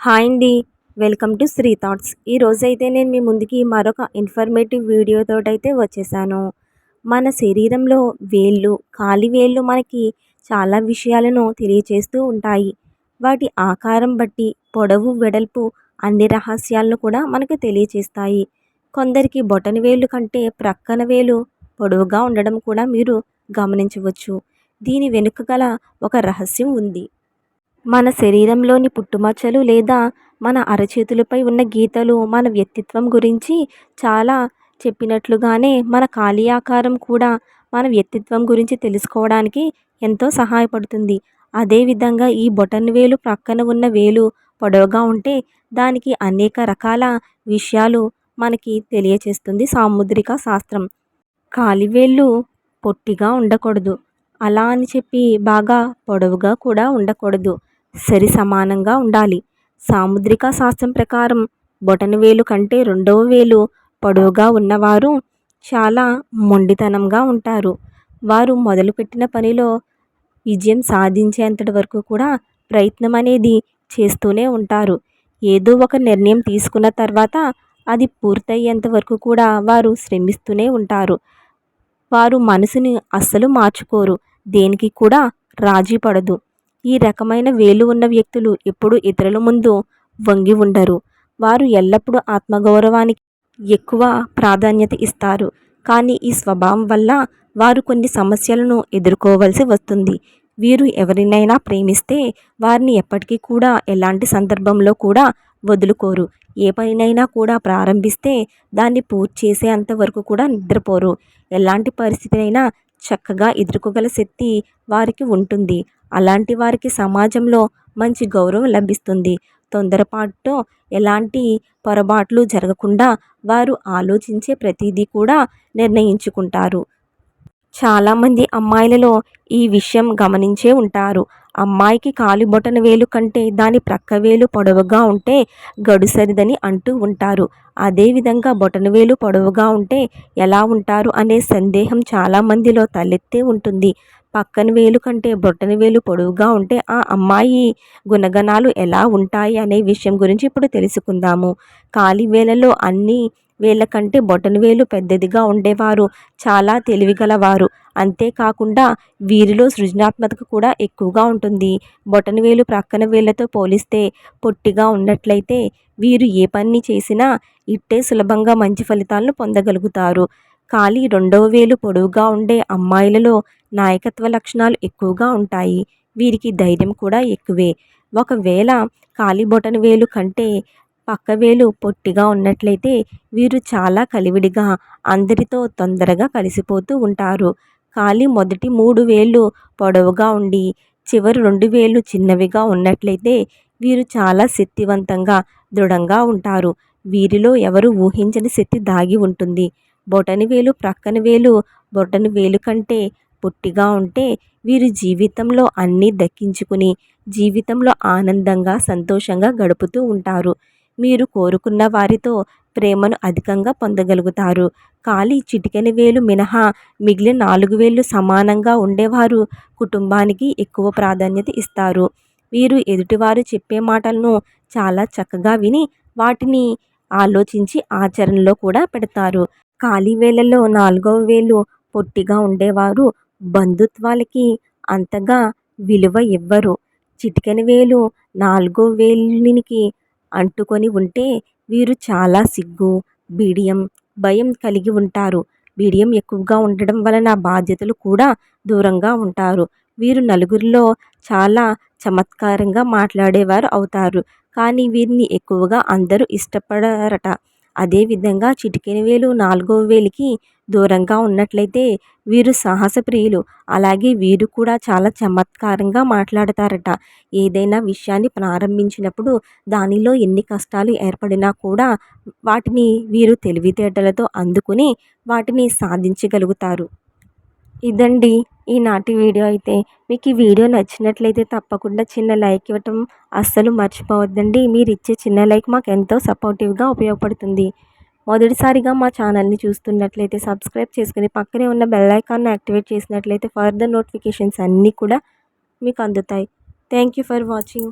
Hi అండి. Welcome to Sri thoughts. ఈరోజైతే నేను మీ ముందుకి మరొక ఇన్ఫర్మేటివ్ వీడియోతోటైతే వచ్చేసాను. మన శరీరంలో వేళ్ళు, కాలి వేళ్ళు మనకి చాలా విషయాలను తెలియచేస్తూ ఉంటాయి. వాటి ఆకారం బట్టి పొడవు, వెడల్పు అన్ని రహస్యాలను కూడా మనకు తెలియచేస్తాయి. కొందరికి బొటన వేలు కంటే ప్రక్కన వేలు పొడవుగా ఉండడం కూడా మీరు గమనించవచ్చు. దీని వెనుక గల ఒక రహస్యం ఉంది. మన శరీరంలోని పుట్టుమచ్చలు లేదా మన అరచేతులపై ఉన్న గీతలు మన వ్యక్తిత్వం గురించి చాలా చెప్పినట్లుగానే మన కాలి ఆకారం కూడా మన వ్యక్తిత్వం గురించి తెలుసుకోవడానికి ఎంతో సహాయపడుతుంది. అదేవిధంగా ఈ బొటనవేలు ప్రక్కన ఉన్న వేలు పొడవుగా ఉంటే దానికి అనేక రకాల విషయాలు మనకి తెలియచేస్తుంది సాముద్రిక శాస్త్రం. కాలివేళ్ళు పొట్టిగా ఉండకూడదు. అలా అని చెప్పి బాగా పొడవుగా కూడా ఉండకూడదు. సరి సమానంగా ఉండాలి. సాముద్రిక శాస్త్రం ప్రకారం బొటనవేలు కంటే రెండవ వేలు పొడవుగా ఉన్నవారు చాలా మొండితనంగా ఉంటారు. వారు మొదలుపెట్టిన పనిలో విజయం సాధించేంతటి వరకు కూడా ప్రయత్నం అనేది చేస్తూనే ఉంటారు. ఏదో ఒక నిర్ణయం తీసుకున్న తర్వాత అది పూర్తయ్యేంత వరకు కూడా వారు శ్రమిస్తూనే ఉంటారు. వారు మనసుని అస్సలు మార్చుకోరు. దేనికి కూడా రాజీ పడదు. ఈ రకమైన వేలు ఉన్న వ్యక్తులు ఎప్పుడు ఇతరుల ముందు వంగి ఉండరు. వారు ఎల్లప్పుడూ ఆత్మగౌరవానికి ఎక్కువ ప్రాధాన్యత ఇస్తారు. కానీ ఈ స్వభావం వల్ల వారు కొన్ని సమస్యలను ఎదుర్కోవలసి వస్తుంది. వీరు ఎవరినైనా ప్రేమిస్తే వారిని ఎప్పటికీ కూడా ఎలాంటి సందర్భంలో కూడా వదులుకోరు. ఏ పనినైనా కూడా ప్రారంభిస్తే దాన్ని పూర్తి చేసేంత వరకు కూడా నిద్రపోరు. ఎలాంటి పరిస్థితినైనా చక్కగా ఎదుర్కోగల శక్తి వారికి ఉంటుంది. అలాంటి వారికి సమాజంలో మంచి గౌరవం లభిస్తుంది. తొందరపాటుతో ఎలాంటి పొరపాట్లు జరగకుండా వారు ఆలోచించే ప్రతిదీ కూడా నిర్ణయించుకుంటారు. చాలామంది అమ్మాయిలలో ఈ విషయం గమనించే ఉంటారు. అమ్మాయికి కాలి బొటన వేలు కంటే దాని ప్రక్క వేలు పొడవుగా ఉంటే గడుసరిదని అంటూ ఉంటారు. అదేవిధంగా బొటన వేలు పొడవుగా ఉంటే ఎలా ఉంటారు అనే సందేహం చాలామందిలో తలెత్తే ఉంటుంది. పక్కన వేలు కంటే బొటన వేలు పొడవుగా ఉంటే ఆ అమ్మాయి గుణగణాలు ఎలా ఉంటాయి అనే విషయం గురించి ఇప్పుడు తెలుసుకుందాము. కాలి వేలలో అన్ని వేళ్ళ కంటే బొటన వేలు పెద్దదిగా ఉండేవారు చాలా తెలివిగలవారు. అంతేకాకుండా వీరిలో సృజనాత్మకత కూడా ఎక్కువగా ఉంటుంది. బొటన వేలు ప్రక్కన వేళ్ళతో పోలిస్తే పొట్టిగా ఉన్నట్లయితే వీరు ఏ పని చేసినా ఇట్టే సులభంగా మంచి ఫలితాలను పొందగలుగుతారు. కాలి రెండవ వేలు పొడవుగా ఉండే అమ్మాయిలలో నాయకత్వ లక్షణాలు ఎక్కువగా ఉంటాయి. వీరికి ధైర్యం కూడా ఎక్కువే. ఒకవేళ కాలి బొటన వేలు కంటే పక్క వేలు పొట్టిగా ఉన్నట్లయితే వీరు చాలా కలివిడిగా అందరితో తొందరగా కలిసిపోతూ ఉంటారు. కాలి మొదటి 3 వేళ్ళు పొడవుగా ఉండి చివరి 2 వేళ్ళు చిన్నవిగా ఉన్నట్లయితే వీరు చాలా శక్తివంతంగా దృఢంగా ఉంటారు. వీరిలో ఎవరు ఊహించని శక్తి దాగి ఉంటుంది. బొటన వేలు ప్రక్కన వేలు బొటన వేలు కంటే పొట్టిగా ఉంటే వీరు జీవితంలో అన్నీ దక్కించుకుని జీవితంలో ఆనందంగా సంతోషంగా గడుపుతూ ఉంటారు. మీరు కోరుకున్న వారితో ప్రేమను అధికంగా పొందగలుగుతారు. కాలి చిటికెన వేలు మినహా మిగిలిన 4 వేళ్ళు సమానంగా ఉండేవారు కుటుంబానికి ఎక్కువ ప్రాధాన్యత ఇస్తారు. వీరు ఎదుటివారు చెప్పే మాటలను చాలా చక్కగా విని వాటిని ఆలోచించి ఆచరణలో కూడా పెడతారు. కాలి వేళ్ళలో 4వ వేలు పొట్టిగా ఉండేవారు బంధుత్వాలకి అంతగా విలువ ఇవ్వరు. చిటికెన వేలు 4వ వేలికి అంటుకొని ఉంటే వీరు చాలా సిగ్గు, బిడియం, భయం కలిగి ఉంటారు. బిడియం ఎక్కువగా ఉండడం వలన బాధ్యతలు కూడా దూరంగా ఉంటారు. వీరు నలుగురిలో చాలా చమత్కారంగా మాట్లాడేవారు అవుతారు. కానీ వీరిని ఎక్కువగా అందరూ ఇష్టపడరట. అదేవిధంగా చిటికెన వేలు 4వ వేలికి దూరంగా ఉన్నట్లయితే వీరు సాహసప్రియులు. అలాగే వీరు కూడా చాలా చమత్కారంగా మాట్లాడతారట. ఏదైనా విషయాన్ని ప్రారంభించినప్పుడు దానిలో ఎన్ని కష్టాలు ఏర్పడినా కూడా వాటిని వీరు తెలివితేటలతో అందుకుని వాటిని సాధించగలుగుతారు. ఇదండి ఈనాటి వీడియో అయితే. మీకు ఈ వీడియో నచ్చినట్లయితే తప్పకుండా చిన్న లైక్ ఇవ్వటం అస్సలు మర్చిపోవద్దండి. మీరు ఇచ్చే చిన్న లైక్ మాకు ఎంతో సపోర్టివ్గా ఉపయోగపడుతుంది. మొదటిసారిగా మా ఛానల్ని చూస్తున్నట్లయితే సబ్స్క్రైబ్ చేసుకుని పక్కనే ఉన్న బెల్ ఐకాన్ని యాక్టివేట్ చేసినట్లయితే ఫర్దర్ నోటిఫికేషన్స్ అన్నీ కూడా మీకు అందుతాయి. Thank you for watching.